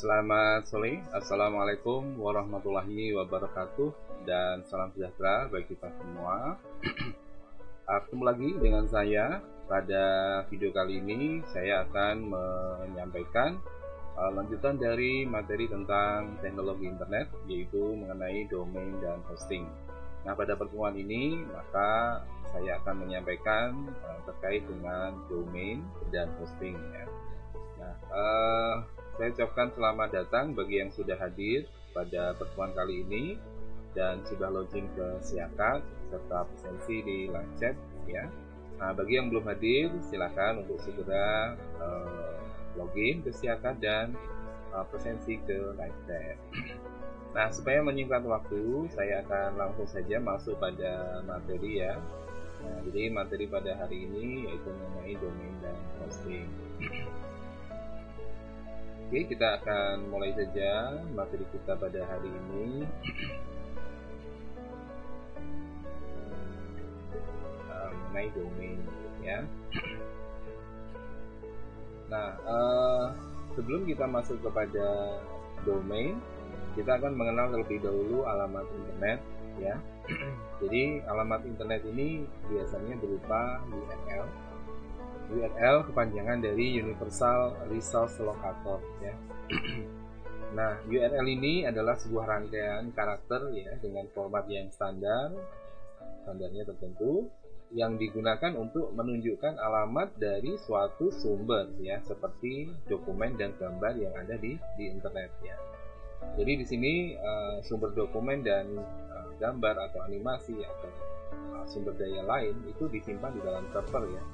Selamat sore, Assalamualaikum warahmatullahi wabarakatuh, dan salam sejahtera bagi kita semua. Ketemu lagi dengan saya. Pada video kali ini saya akan menyampaikan lanjutan dari materi tentang teknologi internet, yaitu mengenai domain dan hosting. Nah, pada pertemuan ini maka saya akan menyampaikan terkait dengan domain dan hosting ya. Nah, saya ucapkan selamat datang bagi yang sudah hadir pada pertemuan kali ini dan sudah login ke Siakat serta presensi di live chat ya. Nah, bagi yang belum hadir silakan untuk segera login ke Siakat dan presensi ke live chat. Nah, supaya menyingkat waktu, saya akan langsung saja masuk pada materi ya. Nah, jadi materi pada hari ini yaitu mengenai domain dan hosting. Oke, kita akan mulai saja materi kita pada hari ini. Mengenai domain ya. Nah, sebelum kita masuk kepada domain, kita akan mengenal terlebih dahulu alamat internet ya. Jadi alamat internet ini biasanya berupa URL. URL kepanjangan dari Universal Resource Locator ya. Nah, URL ini adalah sebuah rangkaian karakter ya dengan format yang standarnya tertentu, yang digunakan untuk menunjukkan alamat dari suatu sumber ya, seperti dokumen dan gambar yang ada di internet ya. Jadi di sini sumber dokumen dan gambar atau animasi atau sumber daya lain itu disimpan di dalam server ya.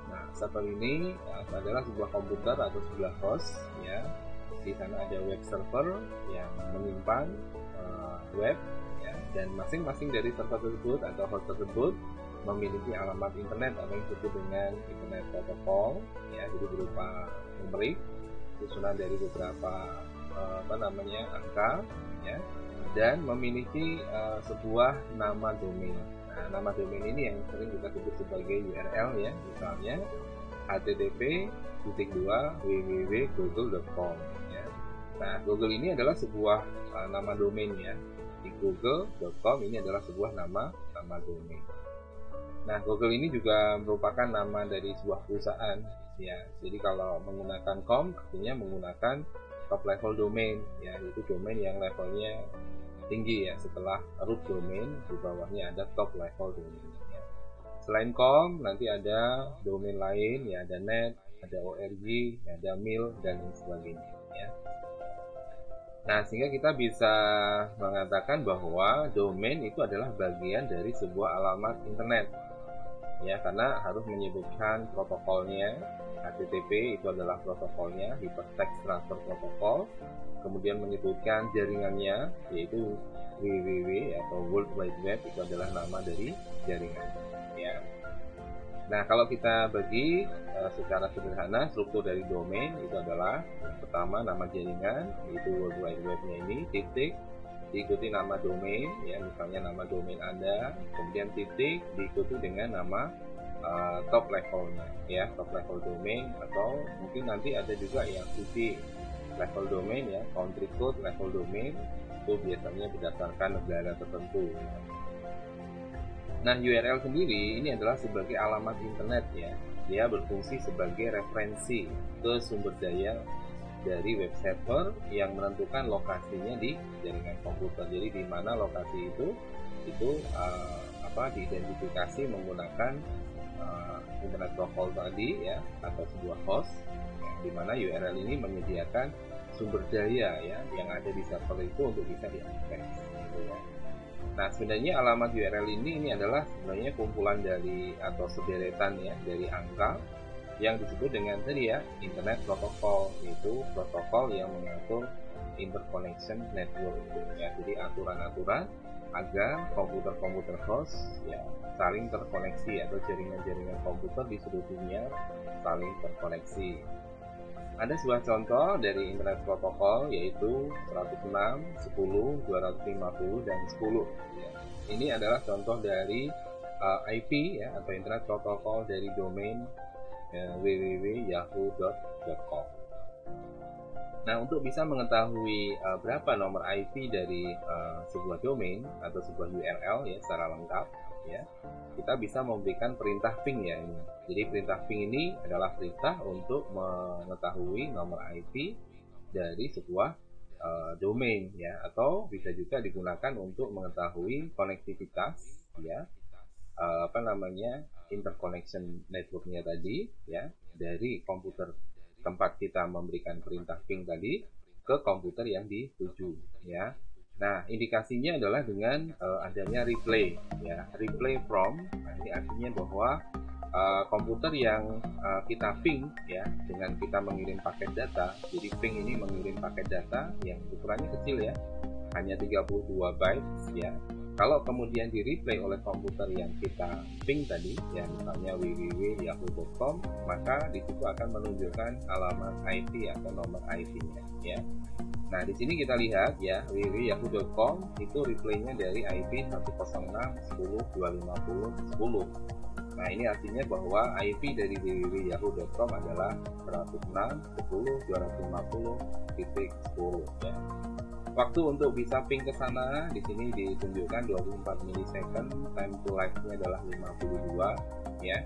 Nah, server ini adalah sebuah komputer atau sebuah host ya. Di sana ada web server yang menyimpan web ya, dan masing-masing dari server tersebut atau host tersebut memiliki alamat internet atau yang disebut dengan internet protokol ya. Jadi berupa numerik susunan dari beberapa angka ya, dan memiliki sebuah nama domain. Nah, nama domain ini yang sering kita sebut sebagai URL ya, misalnya http://www.google.com ya. Nah, Google ini adalah sebuah nama domain ya. Di google.com ini adalah sebuah nama domain. Nah, Google ini juga merupakan nama dari sebuah perusahaan ya. Jadi kalau menggunakan com artinya menggunakan top level domain ya, itu domain yang levelnya tinggi ya, setelah root domain di bawahnya ada top level domain ya. Selain com nanti ada domain lain ya, ada net, ada org, ada mil dan lain sebagainya ya. Nah, sehingga kita bisa mengatakan bahwa domain itu adalah bagian dari sebuah alamat internet ya, karena harus menyebutkan protokolnya. HTTP itu adalah protokolnya, Hypertext Transfer Protocol, kemudian menyebutkan jaringannya yaitu www atau World Wide Web, itu adalah nama dari jaringan ya. Nah, kalau kita bagi secara sederhana, struktur dari domain itu adalah yang pertama nama jaringan yaitu World Wide Web-nya ini, titik, diikuti nama domain ya, misalnya nama domain Anda, kemudian titik diikuti dengan nama top levelnya ya, top level domain, atau mungkin nanti ada juga yang city level domain ya, country code level domain, itu biasanya berdasarkan negara tertentu. Nah, URL sendiri ini adalah sebagai alamat internet ya, dia berfungsi sebagai referensi ke sumber daya dari web server yang menentukan lokasinya di jaringan komputer. Jadi di mana lokasi itu diidentifikasi menggunakan internet protokol tadi ya, atau sebuah host ya, di mana URL ini menyediakan sumber daya ya yang ada di server itu untuk bisa diakses gitu ya. Nah, sebenarnya alamat URL ini adalah sebenarnya kumpulan dari atau sederetan ya dari angka yang disebut dengan tadi ya internet protokol, yaitu protokol yang mengatur interconnection network ya. Jadi aturan-aturan agar komputer-komputer host ya saling terkoneksi, atau jaringan-jaringan komputer di seluruh dunia saling terkoneksi. Ada sebuah contoh dari internet protokol yaitu 106, 10, 250 dan 10 ya. Ini adalah contoh dari IP ya, atau internet protokol dari domain www.yahoo.com. Nah, untuk bisa mengetahui berapa nomor IP dari sebuah domain atau sebuah URL ya secara lengkap ya, kita bisa memberikan perintah ping ya ini. Jadi perintah ping ini adalah perintah untuk mengetahui nomor IP dari sebuah domain ya, atau bisa juga digunakan untuk mengetahui konektivitas ya, interconnection networknya tadi ya, dari komputer tempat kita memberikan perintah ping tadi ke komputer yang dituju ya. Nah, indikasinya adalah dengan adanya replay ya, replay from. Nah, ini artinya bahwa komputer yang kita ping ya, dengan kita mengirim paket data. Jadi ping ini mengirim paket data yang ukurannya kecil ya, hanya 32 bytes ya. Kalau kemudian di replay oleh komputer yang kita ping tadi ya, misalnya www.yahoo.com, maka di situ akan menunjukkan alamat IP atau nomor IP-nya ya. Nah, di sini kita lihat ya, www.yahoo.com itu replaynya dari IP 106.10.250.10. Nah, ini artinya bahwa IP dari www.yahoo.com adalah 106.10.250.10 ya. Waktu untuk bisa ping ke sana di sini ditunjukkan 24 milisecond, time to live-nya adalah 52 ya.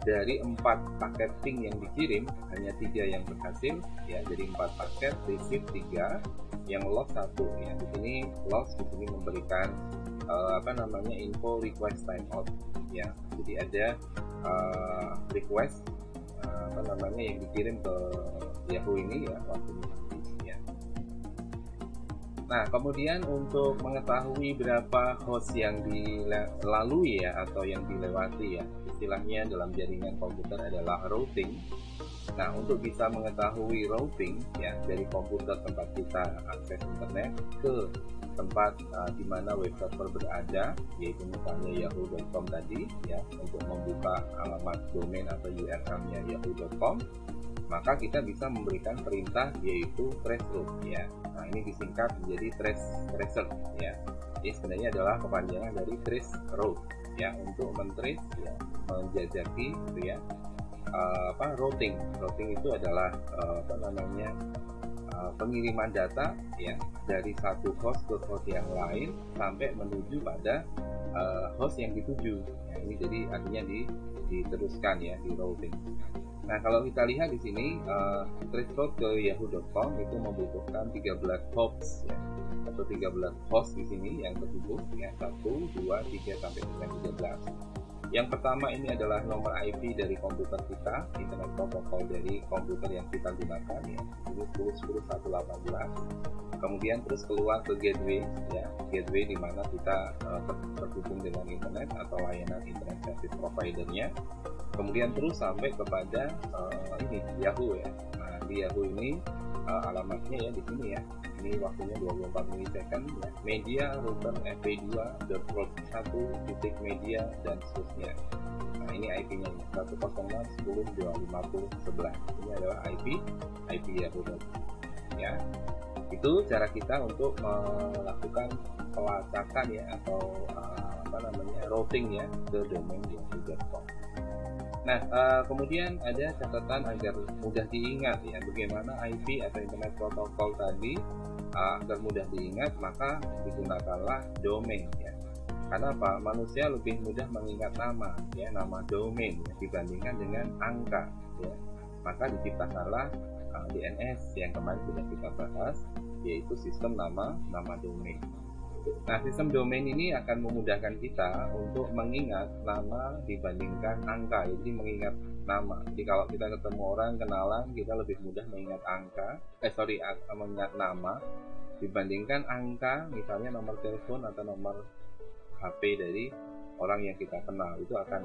Dari 4 paket ping yang dikirim hanya 3 yang berhasil ya. Jadi 4 paket receive 3, yang loss 1 ya. Di sini loss di sini memberikan info request timeout ya. Jadi ada request yang dikirim ke Yahoo ini ya waktu ini. Nah, kemudian untuk mengetahui berapa host yang dilalui ya, atau yang dilewati ya, istilahnya dalam jaringan komputer adalah routing. Nah, untuk bisa mengetahui routing ya, dari komputer tempat kita akses internet ke tempat di mana web server berada, yaitu misalnya yahoo.com tadi ya, untuk membuka alamat domain atau URL-nya yahoo.com, maka kita bisa memberikan perintah yaitu traceroute ya. Nah, ini disingkat menjadi tracer ya. Ini sebenarnya adalah kepanjangan dari traceroute ya, untuk mentrace ya, menjajaki gitu ya. Routing itu adalah pengiriman data ya, dari satu host ke host yang lain sampai menuju pada host yang dituju ya. Ini jadi artinya diteruskan ya, di routing. Nah, kalau kita lihat di sini threshold ke yahoo.com itu membutuhkan 13 hosts ya, atau 13 host di sini yang terhubung ya, 1, 2, 3 sampai dengan 13. Yang pertama ini adalah nomor IP dari komputer kita, internet protokol dari komputer yang kita gunakan ya, 10.10.118. Kemudian terus keluar ke gateway ya, gateway di mana kita terhubung dengan internet atau layanan internet service providernya. Kemudian terus sampai kepada ini Yahoo ya. Nah, di Yahoo ini alamatnya ya di sini ya. Ini waktunya 24 milisecond ya. Media router fp2.1.media dan seterusnya. Nah, ini IP-nya 106.10.250.11. Ini adalah IP Yahoo ya. Itu cara kita untuk melakukan pelacakan ya, atau routing ya ke domain yahoo.com. Nah, kemudian ada catatan agar mudah diingat ya, bagaimana IP atau internet protokol tadi agar mudah diingat, maka digunakanlah domain ya. Karena apa? Manusia lebih mudah mengingat nama ya, nama domain ya, dibandingkan dengan angka ya. Maka diciptakanlah DNS yang kemarin sudah kita bahas, yaitu sistem nama domain. Nah, sistem domain ini akan memudahkan kita untuk mengingat nama dibandingkan angka. Jadi mengingat nama. Jadi kalau kita ketemu orang kenalan, kita lebih mudah mengingat mengingat nama dibandingkan angka, misalnya nomor telepon atau nomor HP dari orang yang kita kenal. Itu akan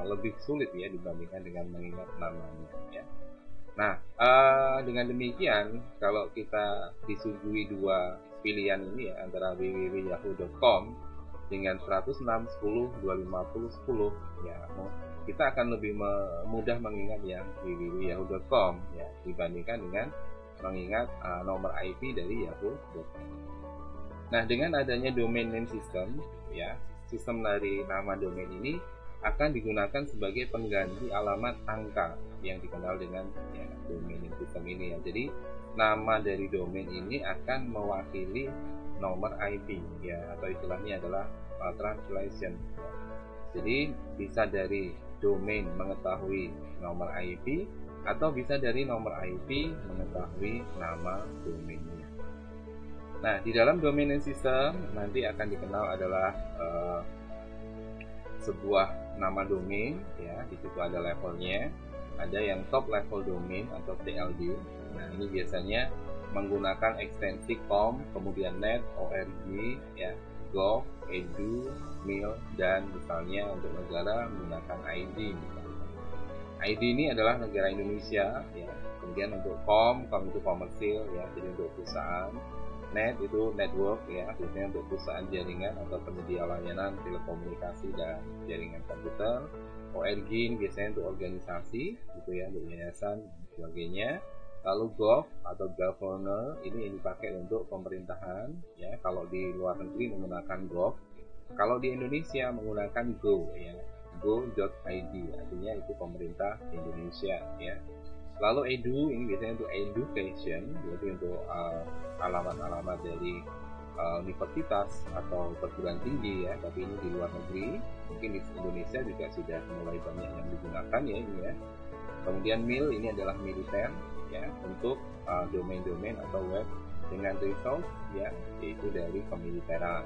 lebih sulit ya dibandingkan dengan mengingat namanya ya. Nah, dengan demikian kalau kita disuguhi dua pilihan ini ya, antara www.yahoo.com dengan 106.10.250.10 ya, kita akan lebih mudah mengingat yang www.yahoo.com ya, dibandingkan dengan mengingat nomor IP dari yahoo.com. Nah, dengan adanya domain name system ya, sistem dari nama domain ini akan digunakan sebagai pengganti alamat angka yang dikenal dengan ya, domain name system ini ya. Jadi nama dari domain ini akan mewakili nomor IP ya, atau istilahnya adalah translation. Jadi bisa dari domain mengetahui nomor IP, atau bisa dari nomor IP mengetahui nama domainnya. Nah, di dalam domain name system nanti akan dikenal adalah sebuah nama domain ya. Di situ ada levelnya, ada yang top level domain atau TLD. Nah, ini biasanya menggunakan ekstensi com, kemudian net, org ya, gov, edu, mil, dan misalnya untuk negara menggunakan ID misalnya. ID ini adalah negara Indonesia ya. Kemudian untuk com itu komersil ya, jadi untuk perusahaan. Net itu network ya, biasanya untuk perusahaan jaringan atau penyedia layanan telekomunikasi dan jaringan komputer. ORG ini biasanya untuk organisasi gitu ya, untuk yayasan dan sebagainya. Lalu gov atau governor ini yang dipakai untuk pemerintahan ya, kalau di luar negeri menggunakan gov, kalau di Indonesia menggunakan go ya, go.id, artinya itu pemerintah Indonesia ya. Lalu edu ini biasanya untuk education, jadi untuk alamat-alamat dari universitas atau perguruan tinggi ya, tapi ini di luar negeri. Mungkin di Indonesia juga sudah mulai banyak yang digunakan ya ini ya. Kemudian mil ini adalah militer ya, untuk domain-domain atau web dengan resource ya, yaitu dari kemiliteran.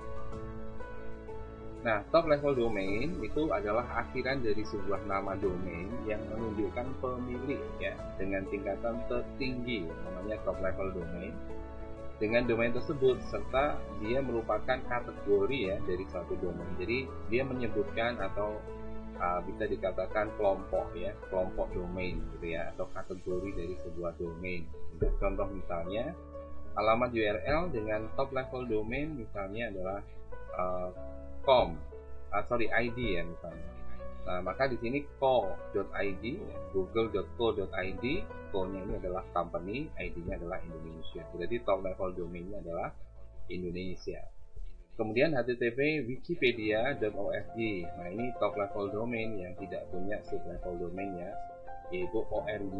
Nah, top level domain itu adalah akhiran dari sebuah nama domain yang menunjukkan pemilik ya, dengan tingkatan tertinggi, namanya top level domain. Dengan domain tersebut serta dia merupakan kategori ya dari suatu domain. Jadi dia menyebutkan atau bisa dikatakan kelompok ya, kelompok domain gitu ya, atau kategori dari sebuah domain. Contoh misalnya alamat URL dengan top level domain misalnya adalah ID ya misalnya. Nah, maka di sini co.id, google.co.id, co-nya ini adalah company, ID-nya adalah Indonesia. Berarti top level domainnya adalah Indonesia. Kemudian http wikipedia.org. Nah, ini top level domain yang tidak punya sub level domainnya, yaitu org.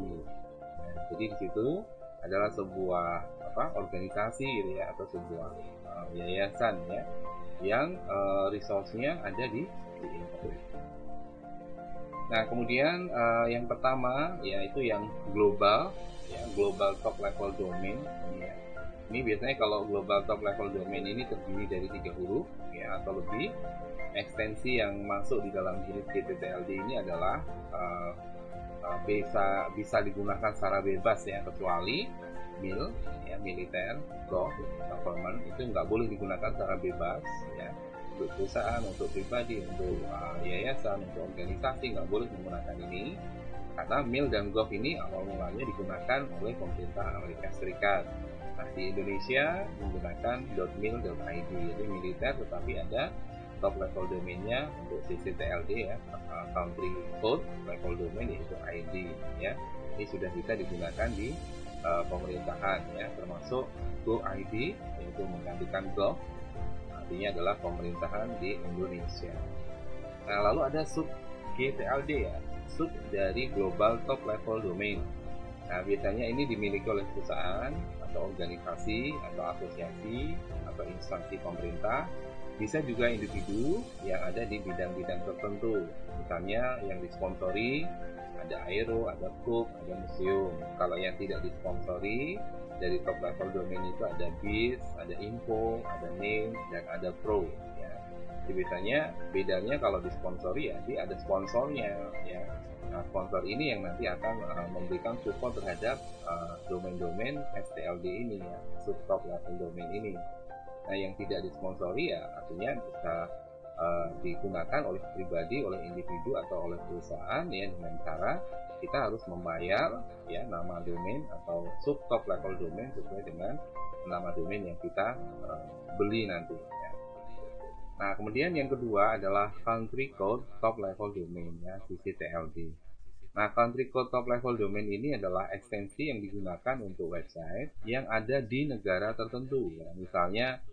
Nah, jadi di situ adalah sebuah organisasi gitu ya, atau sebuah yayasan ya, yang resource-nya ada di internet. Nah, kemudian yang pertama yaitu yang global ya, global top level domain ya. Ini biasanya kalau global top level domain ini terdiri dari 3 huruf ya atau lebih. Ekstensi yang masuk di dalam jenis GTTLD ini adalah bisa digunakan secara bebas ya, kecuali mil ya, militer, gov, government itu nggak boleh digunakan secara bebas ya. Untuk perusahaan, untuk pribadi, untuk yayasan, untuk organisasi nggak boleh menggunakan ini, karena mil dan gov ini awal mulanya digunakan oleh pemerintah Amerika Serikat. Nah, di Indonesia menggunakan .mil.id, jadi militer tetapi ada top level domainnya untuk CCTLD ya, country code level domain yaitu ID ya. Ini sudah bisa digunakan di pemerintahan ya, termasuk GoID yaitu menggantikan gov, artinya adalah pemerintahan di Indonesia. Nah, lalu ada sub GTLD ya, sub dari global top level domain. Nah, biasanya ini dimiliki oleh perusahaan atau organisasi atau asosiasi atau instansi pemerintah, bisa juga individu yang ada di bidang-bidang tertentu, misalnya yang disponsori, ada aero, ada klub, ada museum. Kalau yang tidak disponsori dari top level domain itu ada biz, ada info, ada name, dan ada pro ya. Jadi biasanya bedanya kalau disponsori ya, dia ada sponsornya ya. Nah, sponsor ini yang nanti akan memberikan support terhadap domain-domain STLD ini ya, sub top level domain ini. Nah, yang tidak disponsori ya artinya bisa digunakan oleh pribadi, oleh individu atau oleh perusahaan ya, dengan cara kita harus membayar ya nama domain atau sub top level domain sesuai dengan nama domain yang kita beli nanti ya. Nah, kemudian yang kedua adalah country code top level domain ya, CCTLD. Nah, country code top level domain ini adalah ekstensi yang digunakan untuk website yang ada di negara tertentu ya. Misalnya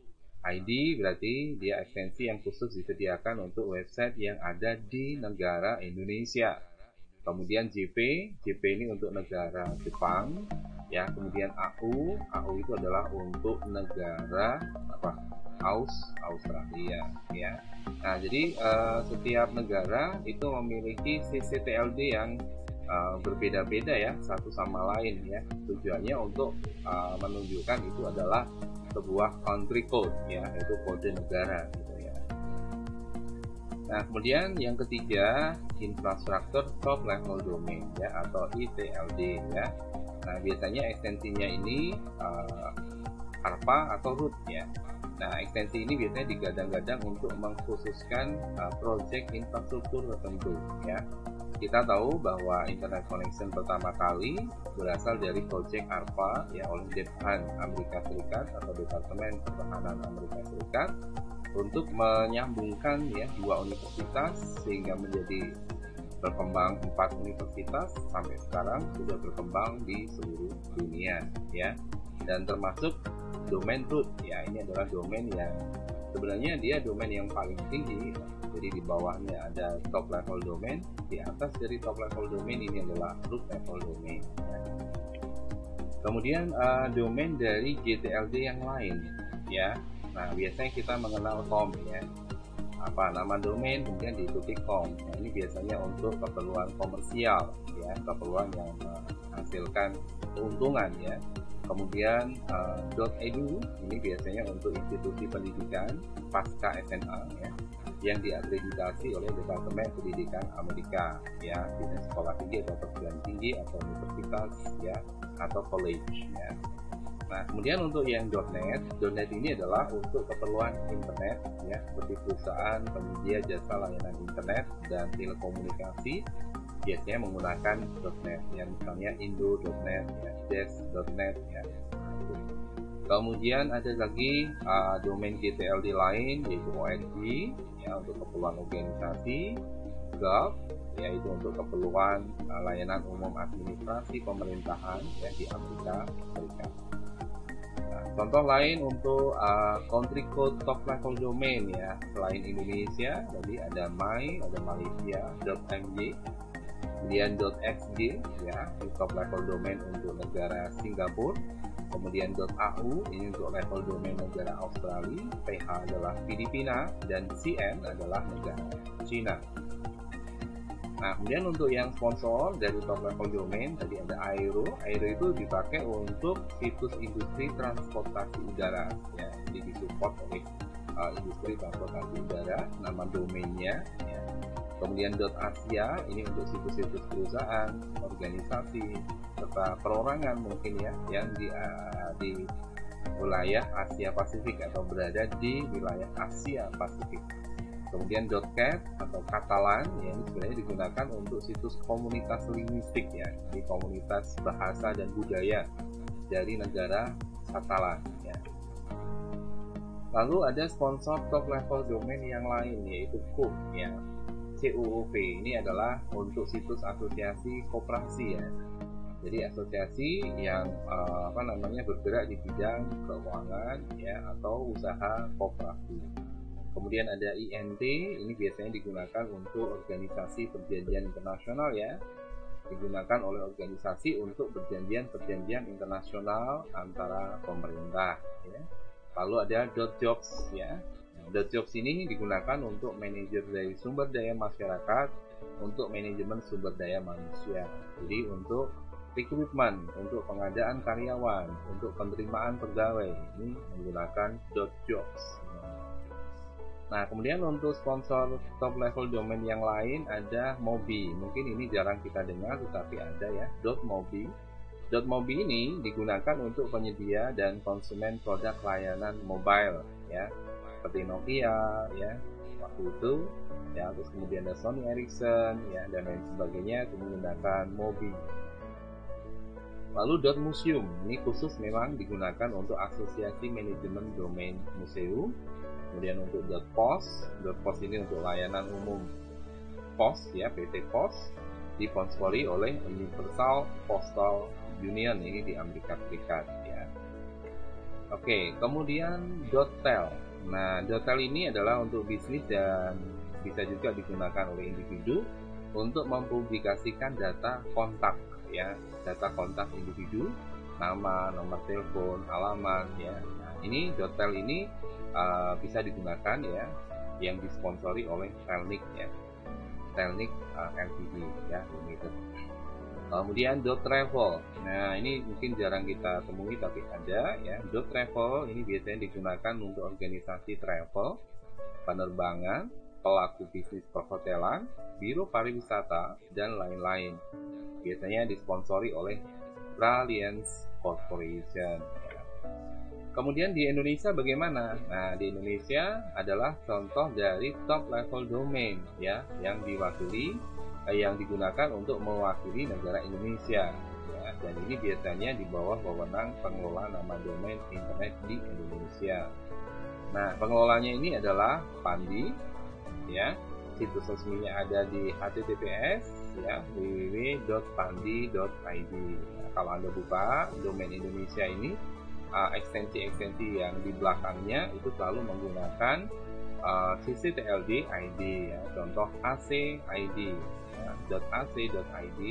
ID berarti dia ekstensi yang khusus disediakan untuk website yang ada di negara Indonesia. Kemudian JP ini untuk negara Jepang, ya. Kemudian AU itu adalah untuk negara Australia, ya. Nah, jadi setiap negara itu memiliki ccTLD yang berbeda-beda ya, satu sama lain ya. Tujuannya untuk menunjukkan itu adalah sebuah country code ya, yaitu kode negara gitu ya. Nah, kemudian yang ketiga, infrastructure top level domain ya, atau ITLD ya. Nah, biasanya ekstensinya ini ARPA atau root ya. Nah, ekstensi ini biasanya digadang-gadang untuk mengkhususkan project infrastruktur tertentu ya. Kita tahu bahwa internet connection pertama kali berasal dari project ARPA ya, oleh DPAN Amerika Serikat atau Departemen Pertahanan Amerika Serikat untuk menyambungkan ya dua universitas sehingga menjadi berkembang 4 universitas, sampai sekarang sudah berkembang di seluruh dunia ya. Dan termasuk domain root ya, ini adalah domain yang sebenarnya dia domain yang paling tinggi. Jadi di bawahnya ada top level domain, di atas dari top level domain ini adalah root level domain ya. Kemudian domain dari GTLD yang lain ya. Nah, biasanya kita mengenal COM ya, nama domain kemudian diikuti COM. Nah, ini biasanya untuk keperluan komersial ya, keperluan yang menghasilkan keuntungan ya. Kemudian .edu ini biasanya untuk institusi pendidikan pasca SMA ya, yang diakreditasi oleh Departemen Pendidikan Amerika ya, bisa sekolah tinggi atau perguruan tinggi atau universitas ya, atau college ya. Nah, kemudian untuk yang .net ini adalah untuk keperluan internet ya, seperti perusahaan penyedia jasa layanan internet dan telekomunikasi biasanya menggunakan .net ya, misalnya Indo.net ya, Des.net ya. Kemudian ada lagi domain GTLD lain, yaitu ONG ya, untuk keperluan organisasi, Gov yaitu untuk keperluan layanan umum administrasi pemerintahan ya, di Amerika Serikat. Nah, contoh lain untuk country code top level domain ya, selain Indonesia tadi ada ada Malaysia.mj, kemudian .xg ya, di top level domain untuk negara Singapura, kemudian .au ini untuk level domain negara Australia, PH adalah Filipina, dan CN adalah negara Cina. Nah, kemudian untuk yang sponsor dari top level domain tadi ada Aero itu dipakai untuk situs industri transportasi udara ya, jadi disupport oleh industri transportasi udara, nama domainnya ya. Kemudian .asia ini untuk situs-situs perusahaan, organisasi, serta perorangan mungkin ya, yang di wilayah Asia Pasifik atau berada di wilayah Asia Pasifik. Kemudian .cat atau Katalan ya, ini sebenarnya digunakan untuk situs komunitas linguistik ya, di komunitas bahasa dan budaya dari negara Katalan ya. Lalu ada sponsor top level domain yang lain, yaitu COOP ya. COOP ini adalah untuk situs asosiasi koperasi ya. Jadi asosiasi yang bergerak di bidang keuangan ya, atau usaha koperasi. Kemudian ada INT, ini biasanya digunakan untuk organisasi perjanjian internasional ya, digunakan oleh organisasi untuk perjanjian internasional antara pemerintah ya. Lalu ada .jobs ya. .jobs ini digunakan untuk manajer dari sumber daya masyarakat, untuk manajemen sumber daya manusia. Jadi untuk rekrutmen, untuk pengadaan karyawan, untuk penerimaan pegawai, ini menggunakan .jobs. Nah, kemudian untuk sponsor top level domain yang lain ada Mobi. Mungkin ini jarang kita dengar, tetapi ada ya, .mobi. .mobi ini digunakan untuk penyedia dan konsumen produk layanan mobile ya, seperti Nokia ya waktu itu ya, terus kemudian ada Sony Ericsson ya, dan lain sebagainya itu menggunakan Mobi. Lalu .museum ini khusus memang digunakan untuk asosiasi manajemen domain museum. Kemudian untuk .pos ini untuk layanan umum pos ya, PT Pos, disponsori oleh Universal Postal Union ini di Amerika Serikat ya. Oke, kemudian .tel. Nah, .tel ini adalah untuk bisnis dan bisa juga digunakan oleh individu untuk mempublikasikan data kontak ya, data kontak individu nama, nomor telepon, alamat ya. Nah, ini .tel ini bisa digunakan ya, yang disponsori oleh Telnik ya, Telnik Ltd ya, Limited. Kemudian .travel. Nah, ini mungkin jarang kita temui tapi ada ya. .travel ini biasanya digunakan untuk organisasi travel, penerbangan, pelaku bisnis perhotelan, biro pariwisata, dan lain-lain. Biasanya disponsori oleh Braliance Corporation. Kemudian di Indonesia bagaimana? Nah, di Indonesia adalah contoh dari top level domain ya, yang diwakili yang digunakan untuk mewakili negara Indonesia ya, dan ini biasanya di bawah wewenang pengelola nama domain internet di Indonesia. Nah, pengelolanya ini adalah Pandi ya. Situs resminya ada di https ya, www.pandi.id. Nah, kalau Anda buka domain Indonesia ini, ekstensi-ekstensi yang di belakangnya itu selalu menggunakan ccTLD ID ya, contoh AC ID ya, .ac.id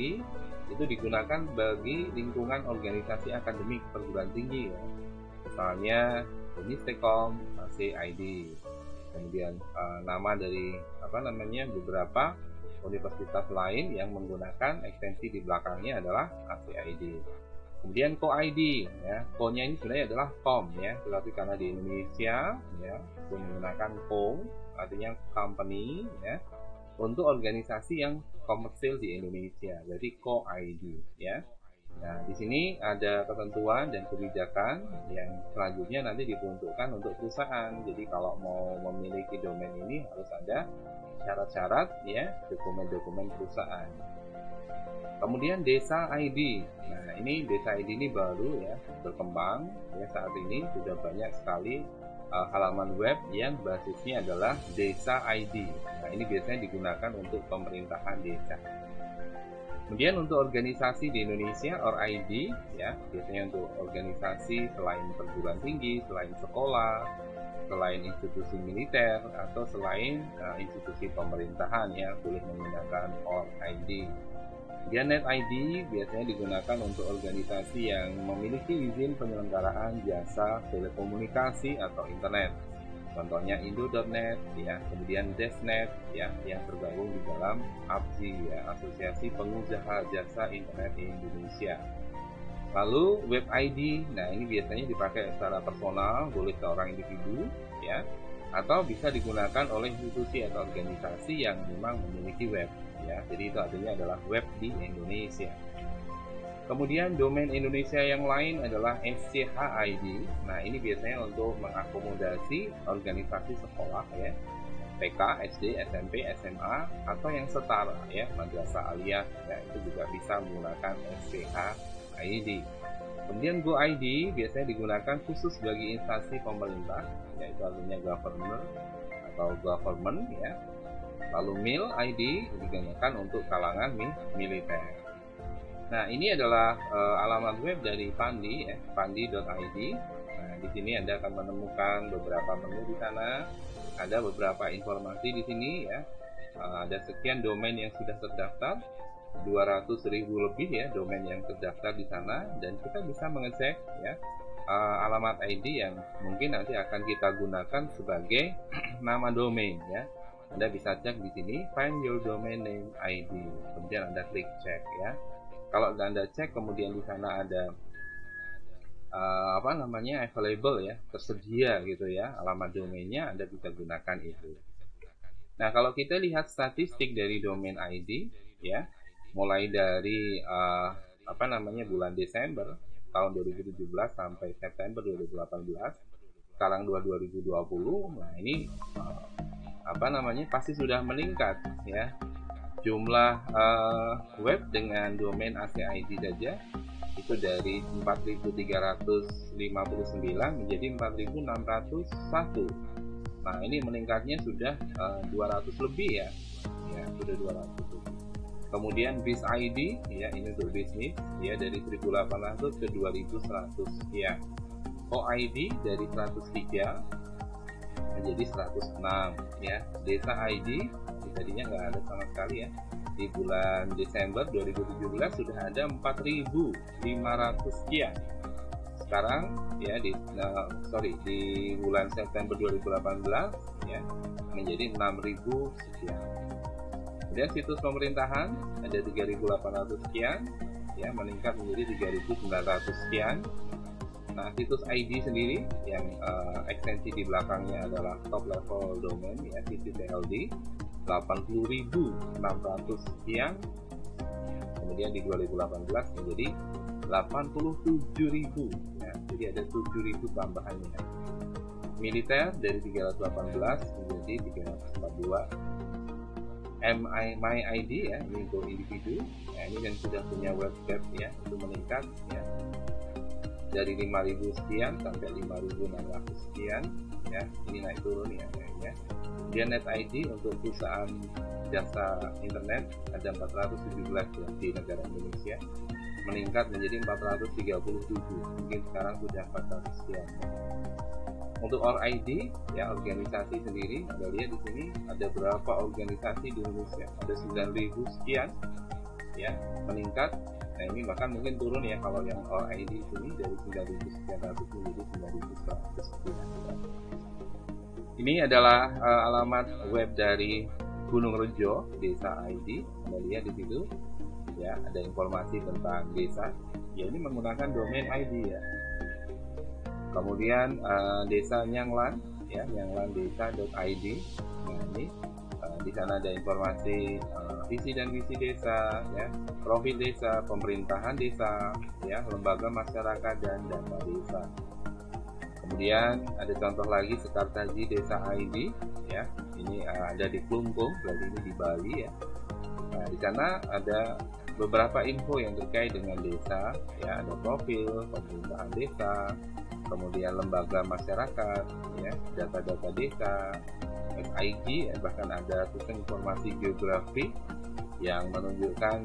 itu digunakan bagi lingkungan organisasi akademik perguruan tinggi ya, misalnya Unistekom AC ID. Kemudian nama dari beberapa universitas lain yang menggunakan ekstensi di belakangnya adalah ACID. Kemudian co-ID ya, co-nya ini sebenarnya adalah com ya, tetapi karena di Indonesia ya itu menggunakan co, artinya company ya, untuk organisasi yang komersil di Indonesia, jadi co-ID ya. Nah, di sini ada ketentuan dan kebijakan yang selanjutnya nanti diperuntukkan untuk perusahaan. Jadi kalau mau memiliki domain ini harus ada syarat-syarat ya, dokumen-dokumen perusahaan. Kemudian desa ID. Nah, ini desa ID ini baru ya, berkembang ya, saat ini sudah banyak sekali halaman web yang basisnya adalah desa ID. Nah, ini biasanya digunakan untuk pemerintahan desa. Kemudian untuk organisasi di Indonesia, ORID ya, biasanya untuk organisasi selain perguruan tinggi, selain sekolah, selain institusi militer atau selain institusi pemerintahan ya, boleh menggunakan ORID. Kemudian NetID biasanya digunakan untuk organisasi yang memiliki izin penyelenggaraan jasa telekomunikasi atau internet. Contohnya Indo.net ya, kemudian Desnet ya, yang tergabung di dalam APSI ya, Asosiasi Pengusaha Jasa Internet Indonesia. Lalu Web ID, nah ini biasanya dipakai secara personal, boleh seorang individu ya, atau bisa digunakan oleh institusi atau organisasi yang memang memiliki web ya. Jadi itu artinya adalah web di Indonesia. Kemudian domain Indonesia yang lain adalah SCHID. Nah, ini biasanya untuk mengakomodasi organisasi sekolah ya, TK, SD, SMP, SMA atau yang setara ya, madrasah aliyah ya, itu juga bisa menggunakan SCHID. Kemudian GoID biasanya digunakan khusus bagi instansi pemerintah, yaitu artinya governor atau government ya. Lalu MIL ID digunakan untuk kalangan militer. Nah, ini adalah alamat web dari Pandi ya, pandi.id. Nah, di sini Anda akan menemukan beberapa menu di sana. Ada beberapa informasi di sini ya. Ada sekian domain yang sudah terdaftar, 200.000 lebih ya domain yang terdaftar di sana, dan kita bisa mengecek ya alamat ID yang mungkin nanti akan kita gunakan sebagai nama domain ya. Anda bisa cek di sini find your domain name ID. Kemudian Anda klik cek ya. Kalau Anda cek kemudian di sana ada available ya, tersedia gitu ya alamat domainnya, Anda bisa gunakan itu. Nah, kalau kita lihat statistik dari domain ID ya, mulai dari bulan Desember tahun 2017 sampai September 2018, sekarang 2020, nah ini pasti sudah meningkat ya. Jumlah web dengan domain ACID saja itu dari 4.359 menjadi 4.601. Nah, ini meningkatnya sudah 200 lebih ya. Ya, sudah 200 lebih. Kemudian BIS ID ya, ini untuk bisnis ya, dari 1.800 ke 2.100 sekian. OID dari 103 menjadi 106 ya. Desa ID tadinya nggak ada sama sekali ya. Di bulan Desember 2017 sudah ada 4.500 sekian sekarang ya di bulan September 2018 ya menjadi 6.000 sekian. Kemudian situs pemerintahan ada 3.800 sekian ya, meningkat menjadi 3.900 sekian. Nah, situs ID sendiri yang ekstensi di belakangnya adalah top level domain ya, TCTLD 80.600 sekian. Kemudian di 2018 menjadi 87.000 ya, jadi ada 7.000 tambahannya. Militer dari 318 menjadi 342. MyID ya, ini untuk individu ya, ini yang sudah punya website ya, itu meningkat ya dari 5.000 sekian sampai 5.600 sekian ya, ini naik turun ya kayaknya. Kemudian NetID untuk perusahaan jasa internet ada 417 ya, di negara Indonesia meningkat menjadi 437, mungkin sekarang sudah 400 sekian. Untuk ORID ya, organisasi sendiri, Anda lihat di sini ada berapa organisasi di Indonesia, ada 9.000 sekian ya, meningkat. Nah, ini bahkan mungkin turun ya kalau yang ORID ini dari 9.900 menjadi 9.100 sekian. Ini adalah alamat web dari Gunung Rejo, Desa ID. Anda lihat di situ ya, ada informasi tentang desa. Ya, ini menggunakan domain ID ya. Kemudian desa Nyanglan ya, nyanglandesa.id. Nah, ini di sana ada informasi visi dan misi desa ya, profil desa, pemerintahan desa ya, lembaga masyarakat dan data desa. Kemudian ada contoh lagi Sekartaji Desa ID ya, ini ada di Klungkung, berarti ini di Bali ya. Nah, di sana ada beberapa info yang terkait dengan desa ya, ada profil pemerintahan desa, kemudian lembaga masyarakat ya, data-data desa, SIG ya, bahkan ada tulisan informasi geografi yang menunjukkan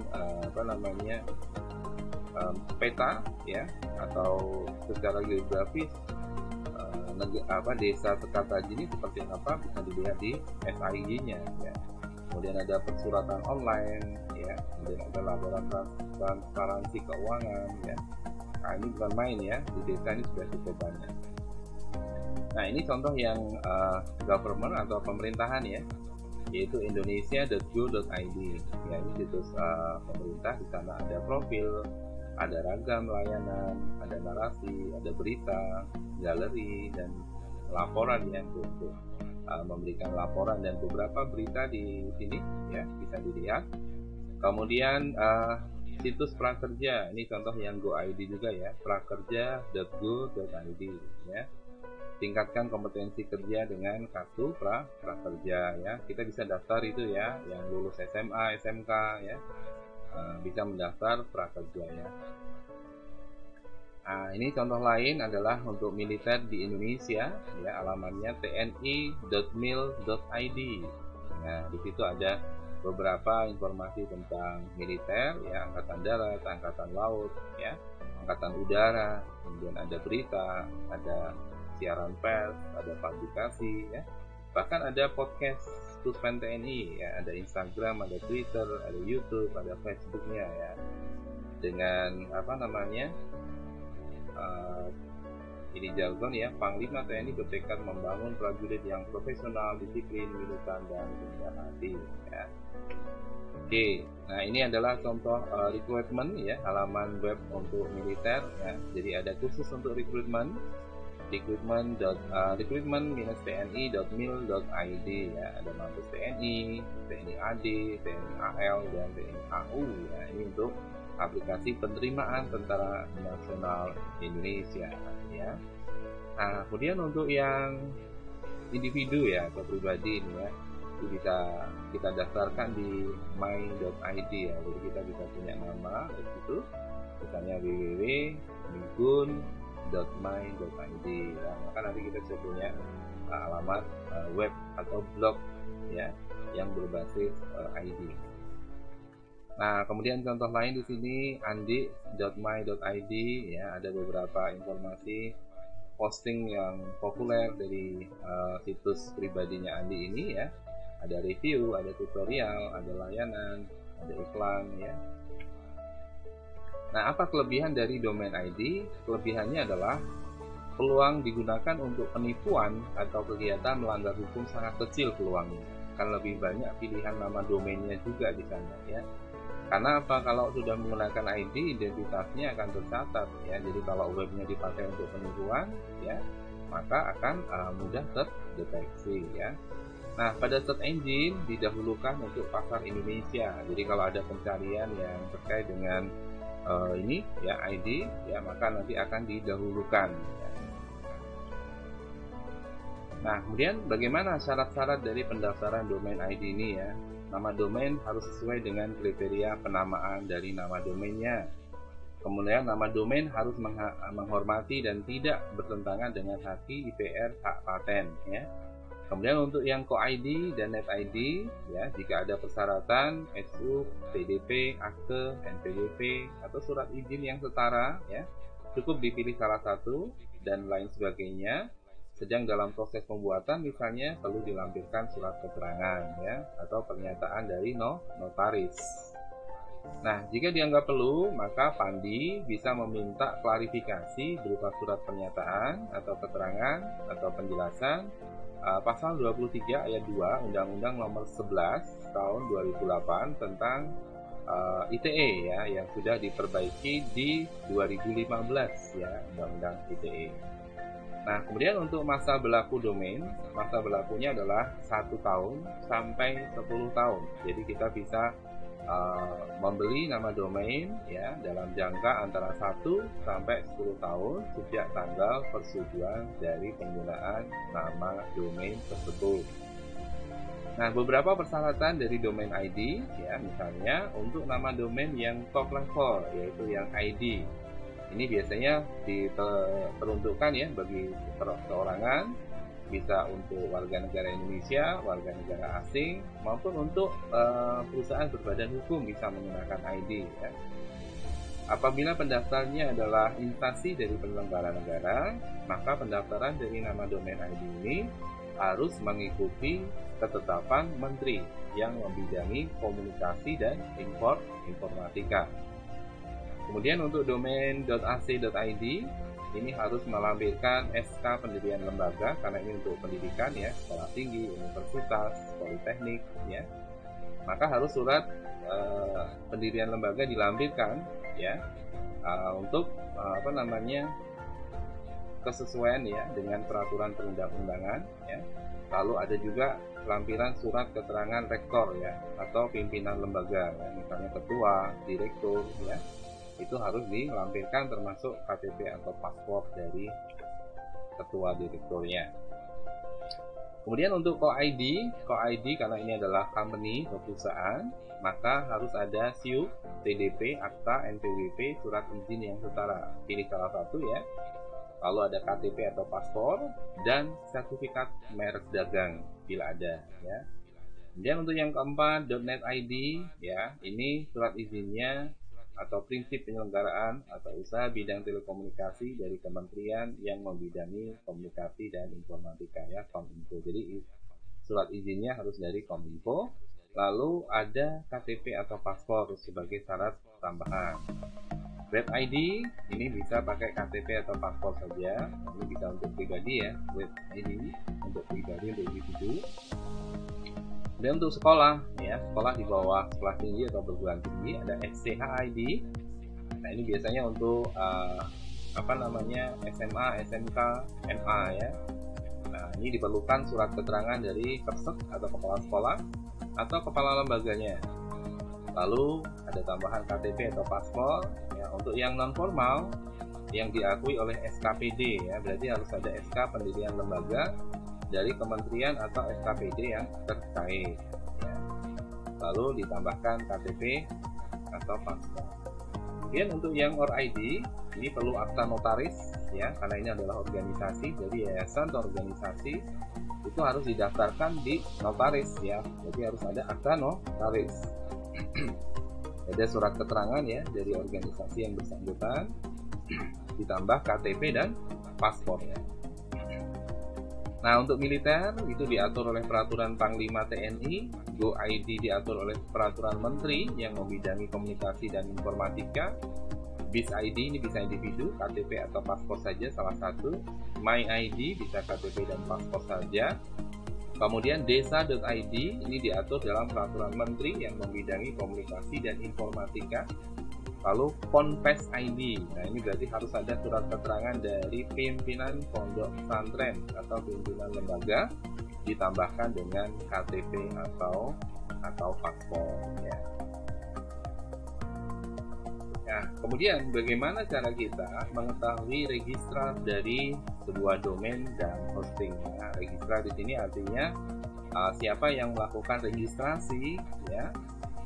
peta ya, atau secara geografis desa Sekartaji ini seperti apa bisa dilihat di SIG-nya ya. Kemudian ada persuratan online ya, kemudian ada laporan transparansi keuangan ya. Nah, ini bukan main ya, di desa ini sudah cukup banyak. Nah, ini contoh yang government atau pemerintahan ya, yaitu indonesia.go.id ya, ini situs pemerintah. Di sana ada profil, ada ragam layanan, ada narasi, ada berita, galeri, dan laporan ya, untuk memberikan laporan dan beberapa berita di sini ya, bisa dilihat. Kemudian situs prakerja, ini contoh yang GoID juga ya, prakerja.go.id ya. Tingkatkan kompetensi kerja dengan kartu prakerja ya. Kita bisa daftar itu ya, yang lulus SMA, SMK ya, bisa mendaftar prakerja ya. Nah, ini contoh lain adalah untuk militer di Indonesia ya, alamatnya tni.mil.id. Nah, di situ ada beberapa informasi tentang militer ya, angkatan darat, angkatan laut ya, angkatan udara, kemudian ada berita, ada siaran pers, ada publikasi ya, bahkan ada podcast Puspen TNI ya, ada Instagram, ada Twitter, ada YouTube, ada Facebooknya ya, dengan ini jargon ya, Panglima TNI bertekad membangun prajurit yang profesional, disiplin, militan, dan rendah hati ya. Oke, nah ini adalah contoh rekrutmen ya, halaman web untuk militer ya. Jadi ada khusus untuk rekrutmen, recruitment-tni.mil.id ya, ada Mabes TNI, TNI AD, TNI AL, dan TNI AU ya. Ini untuk aplikasi penerimaan Tentara Nasional Indonesia ya. Nah, kemudian untuk yang individu ya, atau pribadi ini ya, itu bisa kita daftarkan di my.id ya. Jadi kita bisa punya nama di situ, misalnya www.migun.my.id ya. Maka nanti kita bisa punya alamat web atau blog ya, yang berbasis ID. Nah, kemudian contoh lain di sini andi.my.id ya, ada beberapa informasi posting yang populer dari situs pribadinya Andi ini ya. Ada review, ada tutorial, ada layanan, ada iklan ya. Nah, apa kelebihan dari domain ID? Kelebihannya adalah peluang digunakan untuk penipuan atau kegiatan melanggar hukum sangat kecil peluangnya. Kan lebih banyak pilihan nama domainnya juga di sana ya. Karena apa? Kalau sudah menggunakan ID, identitasnya akan tercatat ya. Jadi kalau webnya dipakai untuk penipuan ya, maka akan mudah terdeteksi ya. Nah, pada search engine didahulukan untuk pasar Indonesia. Jadi kalau ada pencarian yang terkait dengan ini ya ID ya, maka nanti akan didahulukan ya. Nah, kemudian bagaimana syarat-syarat dari pendaftaran domain ID ini ya? Nama domain harus sesuai dengan kriteria penamaan dari nama domainnya. Kemudian nama domain harus menghormati dan tidak bertentangan dengan hak IPR hak paten ya. Kemudian untuk yang co-ID dan net ID ya, jika ada persyaratan SU, PDP, akte, NPWP atau surat izin yang setara ya, cukup dipilih salah satu dan lain sebagainya. Sedang dalam proses pembuatan misalnya perlu dilampirkan surat keterangan ya, atau pernyataan dari notaris. Nah, jika dianggap perlu, maka Pandi bisa meminta klarifikasi berupa surat pernyataan atau keterangan atau penjelasan pasal 23 ayat 2 Undang-Undang Nomor 11 Tahun 2008 tentang ITE ya, yang sudah diperbaiki di 2015 ya, Undang-Undang ITE. Nah, kemudian untuk masa berlaku domain, masa berlakunya adalah 1 tahun sampai 10 tahun. Jadi kita bisa membeli nama domain ya dalam jangka antara 1 sampai 10 tahun sejak tanggal persetujuan dari penggunaan nama domain tersebut. Nah, beberapa persyaratan dari domain ID ya, misalnya untuk nama domain yang top level yaitu yang ID. Ini biasanya diperuntukkan ya bagi perorangan, bisa untuk warga negara Indonesia, warga negara asing, maupun untuk perusahaan berbadan hukum bisa menggunakan ID ya. Apabila pendaftarnya adalah instansi dari penyelenggara negara, maka pendaftaran dari nama domain ID ini harus mengikuti ketetapan menteri yang membidangi komunikasi dan informatika. Kemudian untuk domain.ac.id ini harus melampirkan SK pendirian lembaga, karena ini untuk pendidikan ya, sekolah tinggi, universitas, politeknik ya. Maka harus surat pendirian lembaga dilampirkan ya, untuk kesesuaian ya dengan peraturan perundang-undangan ya. Lalu ada juga lampiran surat keterangan rektor ya, atau pimpinan lembaga ya, misalnya ketua, direktur ya. Itu harus dilampirkan termasuk KTP atau paspor dari ketua direkturnya. Kemudian untuk co-ID karena ini adalah company atau perusahaan, maka harus ada SIUP, TDP, akta, NPWP, surat izin yang setara. Pilih salah satu ya. Lalu ada KTP atau paspor dan sertifikat merek dagang bila ada ya. Kemudian untuk yang keempat .net ID ya, ini surat izinnya atau prinsip penyelenggaraan atau usaha bidang telekomunikasi dari kementerian yang membidangi komunikasi dan informatika ya, Kominfo. Jadi surat izinnya harus dari Kominfo. Lalu ada KTP atau paspor sebagai syarat tambahan. Web ID ini bisa pakai KTP atau paspor saja. Ini bisa untuk pribadi ya, web ID untuk pribadi, untuk individu. Dan untuk sekolah ya, sekolah di bawah sekolah tinggi atau perguruan tinggi ada SCH-ID. Nah, ini biasanya untuk SMA, SMK, MA ya. Nah, ini diperlukan surat keterangan dari Persek atau kepala sekolah atau kepala lembaganya. Lalu ada tambahan KTP atau paspor ya. Untuk yang non formal yang diakui oleh SKPD ya, berarti harus ada SK pendirian lembaga dari kementerian atau SKPD yang terkait ya. Lalu ditambahkan KTP atau paspor. Kemudian untuk yang OR-ID ini perlu akta notaris ya, karena ini adalah organisasi, jadi yayasan atau organisasi itu harus didaftarkan di notaris ya, jadi harus ada akta notaris. Ada surat keterangan ya dari organisasi yang bersangkutan, ditambah KTP dan paspor ya. Nah, untuk militer itu diatur oleh peraturan Panglima TNI, Go-ID diatur oleh peraturan menteri yang membidangi komunikasi dan informatika, BIS-ID ini bisa individu, KTP atau paspor saja salah satu. My-ID bisa KTP dan paspor saja. Kemudian desa.id ini diatur dalam peraturan menteri yang membidangi komunikasi dan informatika. Lalu Ponpes ID, nah ini berarti harus ada surat keterangan dari pimpinan pondok pesantren atau pimpinan lembaga ditambahkan dengan KTP atau paspor ya. Nah, kemudian bagaimana cara kita mengetahui registrar dari sebuah domain dan hostingnya? Registrar di sini artinya siapa yang melakukan registrasi ya,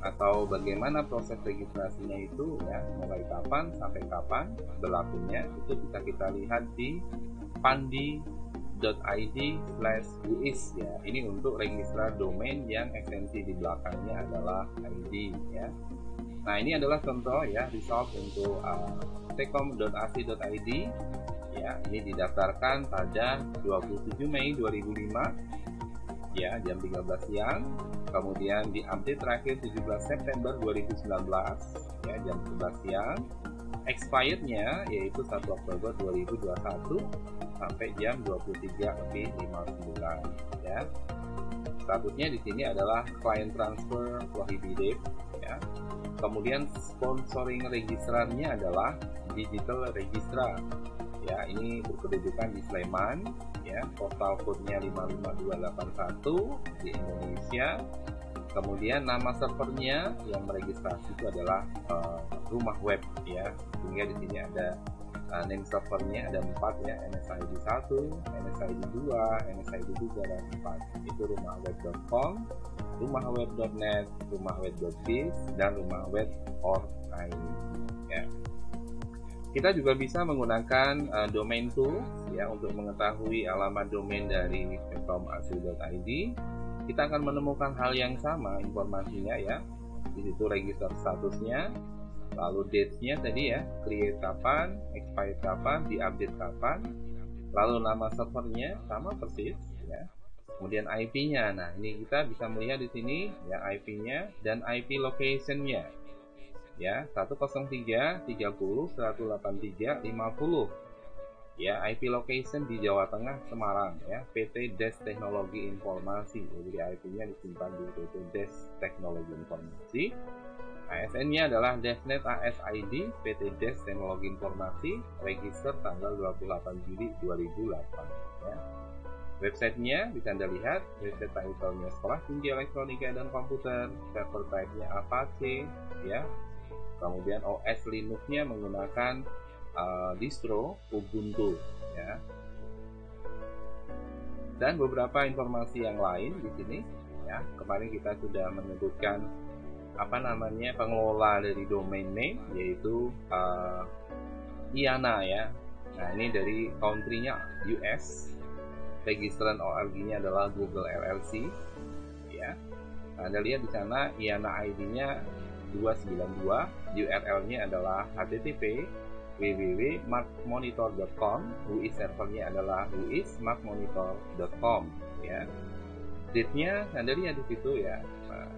atau bagaimana proses registrasinya itu ya, mulai kapan sampai kapan berlakunya, itu bisa kita lihat di pandi.id/whois ya. Ini untuk registrar domain yang ekstensi di belakangnya adalah ID ya. Nah, ini adalah contoh ya result untuk tcom.ac.id ya. Ini didaftarkan pada 27 Mei 2005 ya, jam 13 siang. Kemudian di-update terakhir 17 September 2019 ya, jam 11 siang. Expirednya yaitu 1 Oktober 2021 sampai jam 23:59 ya. Statusnya di sini adalah client transfer prohibited ya. Kemudian sponsoring registrarnya adalah digital registrar ya, ini berkedudukan di Sleman ya, postal code-nya 55281 di Indonesia. Kemudian nama servernya yang meregistrasi itu adalah rumah web ya, sehingga di sini ada name servernya ada 4 ya, NSID 1, NSID 2, NSID 3 dan 4. Itu rumahweb.com, rumahweb.net, rumahweb.biz dan rumahweb.org ya. Kita juga bisa menggunakan domain tools ya untuk mengetahui alamat domain dari tcom.ac.id. Kita akan menemukan hal yang sama informasinya ya. Di situ register statusnya, lalu date-nya tadi ya, create kapan, expired kapan, di-update kapan, lalu nama servernya sama persis ya. Kemudian IP-nya. Nah, ini kita bisa melihat di sini ya IP-nya dan IP location-nya. Ya, 103.30.183.50 ya, IP location di Jawa Tengah Semarang ya, PT Des Teknologi Informasi. Jadi IP-nya disimpan di PT Des Teknologi Informasi. ASN-nya adalah Desnet ASID PT Des Teknologi Informasi, register tanggal 28 Juli 2008 ya. Websitenya bisa Anda lihat, website title-nya Sekolah Tinggi Elektronika dan Komputer, server type-nya Apache ya. Kemudian OS Linux-nya menggunakan distro Ubuntu ya. Dan beberapa informasi yang lain di sini ya. Kemarin kita sudah menyebutkan pengelola dari domain name yaitu IANA ya. Nah, ini dari country-nya US. Registran ORG-nya adalah Google LLC ya. Nah, Anda lihat di sana IANA ID-nya 292, URL-nya adalah http www.markmonitor.com, WHOIS servernya adalah whoismarkmonitor.com ya. Date-nya Anda lihat di situ ya. Nah,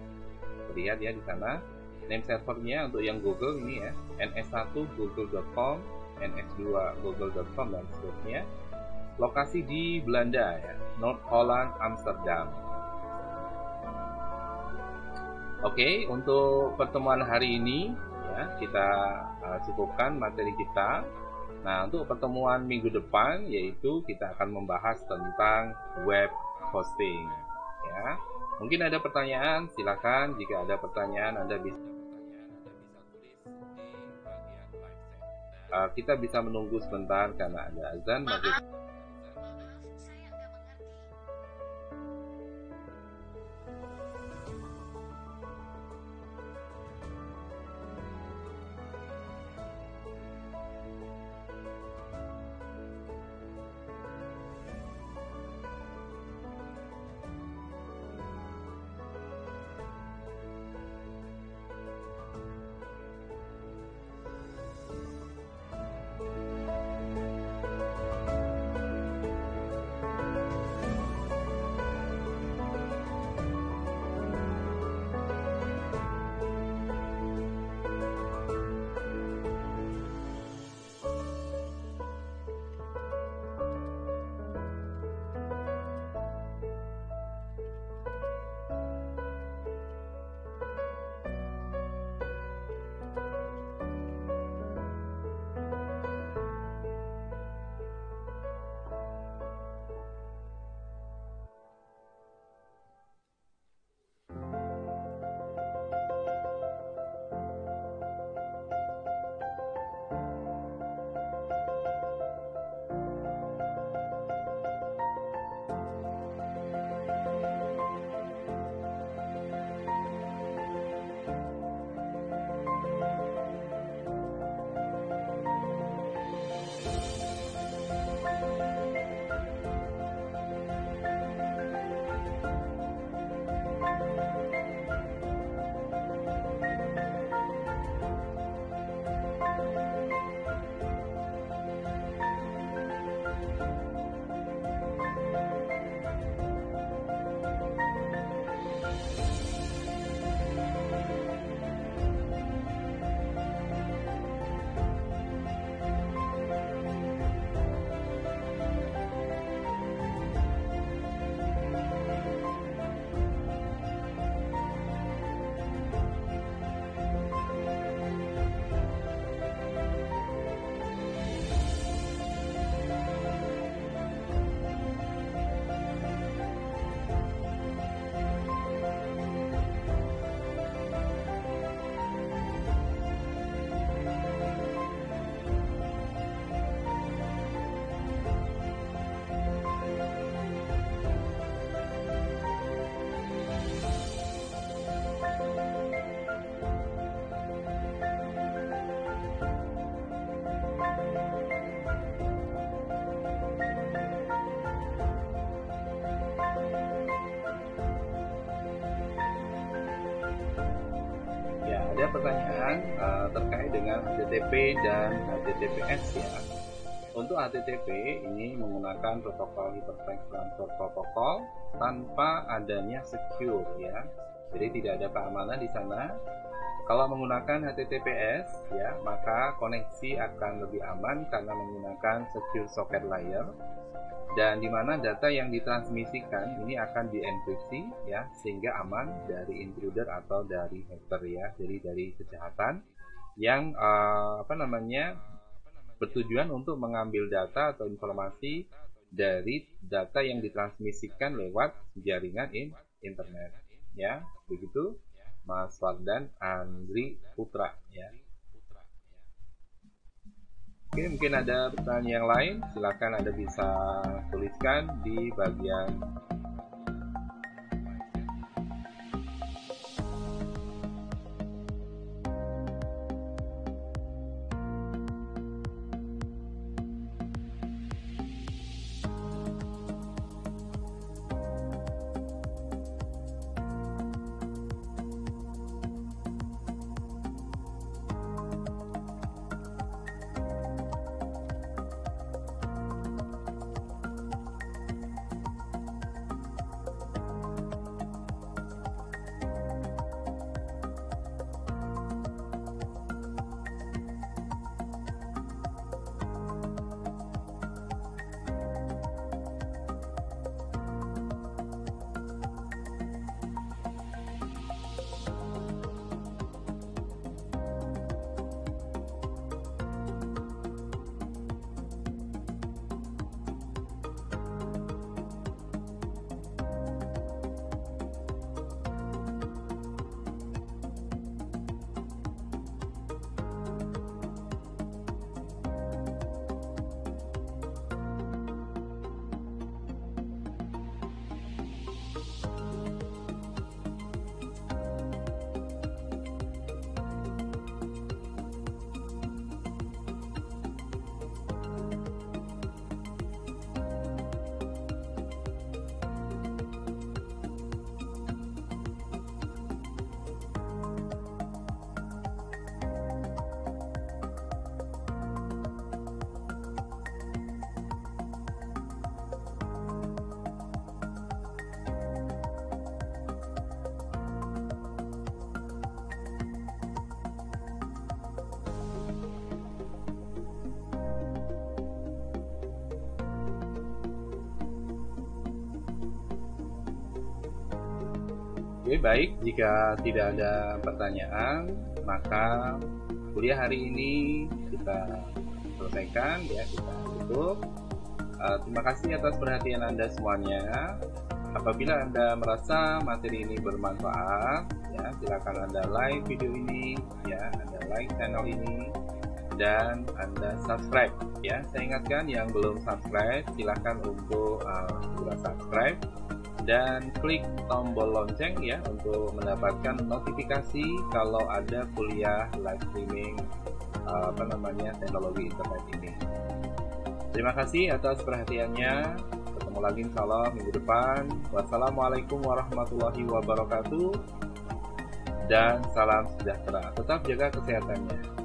terlihat ya di sana. Name servernya untuk yang Google ini ya, ns1 google.com, ns2 google.com dan seterusnya. Lokasi di Belanda ya, North Holland, Amsterdam. Oke, untuk pertemuan hari ini ya, kita cukupkan materi kita. Nah, untuk pertemuan minggu depan yaitu kita akan membahas tentang web hosting ya. Mungkin ada pertanyaan, silakan. Jika ada pertanyaan Anda bisa kita bisa menunggu sebentar karena ada azan maghrib. ada pertanyaan terkait dengan HTTP dan HTTPS ya. Untuk HTTP ini menggunakan protokol Hypertext Transfer Protocol tanpa adanya secure ya. Jadi tidak ada keamanan di sana. Kalau menggunakan HTTPS ya, maka koneksi akan lebih aman karena menggunakan secure socket layer, dan di mana data yang ditransmisikan ini akan dienkripsi ya, sehingga aman dari intruder atau dari hacker ya. Jadi dari kejahatan yang bertujuan untuk mengambil data atau informasi dari data yang ditransmisikan lewat jaringan internet ya. Begitu Mas Fardan Andri Putra ya. Oke, mungkin ada pertanyaan yang lain, silakan Anda bisa tuliskan di bagian Oke, baik, jika tidak ada pertanyaan, maka kuliah hari ini kita selesaikan ya, kita tutup. Terima kasih atas perhatian Anda semuanya. Apabila Anda merasa materi ini bermanfaat, ya silakan Anda like video ini, ya Anda like channel ini, dan Anda subscribe. Ya, saya ingatkan yang belum subscribe, silakan untuk segera subscribe dan klik tombol lonceng ya untuk mendapatkan notifikasi kalau ada kuliah live streaming teknologi internet ini. Terima kasih atas perhatiannya. Ketemu lagi insyaallah minggu depan. Wassalamualaikum warahmatullahi wabarakatuh dan salam sejahtera. Tetap jaga kesehatannya.